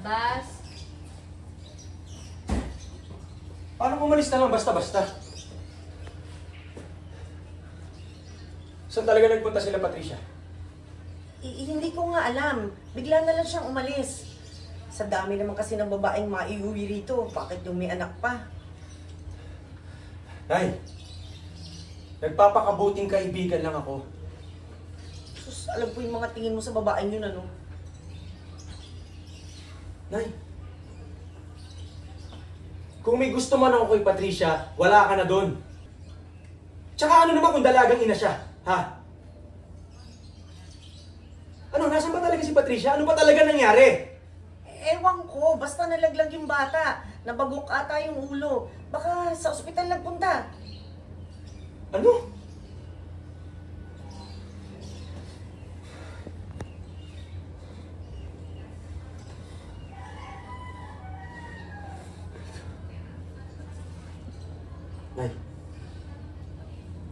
Labas. Paano umalis na lang basta-basta? Saan talaga nagpunta sila, Patricia? Hindi ko nga alam. Bigla na lang siyang umalis. Sa dami naman kasi ng babaeng maiuwi rito. Bakit yung may anak pa? Nay, nagpapakabuting kaibigan lang ako. Sus, alam ko yung mga tingin mo sa babaeng yun, ano? Nay, kung may gusto man ako kay Patricia, wala ka na doon. Tsaka ano naman kung dalagang ina siya, ha? Ano, nasan ba talaga si Patricia? Ano ba talaga nangyari? Ewan ko, basta nalaglag yung bata. Nabagok ata yung ulo. Baka sa ospital nagpunta. Ano? Nay,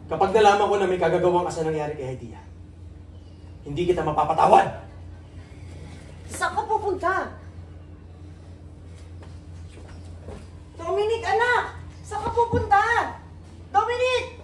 kapag nalaman ko na may kagagawang asa nangyari kay Haidia, hindi kita mapapatawad! Saan ka pupunta? Dominic, anak! Saan ka pupunta? Dominic!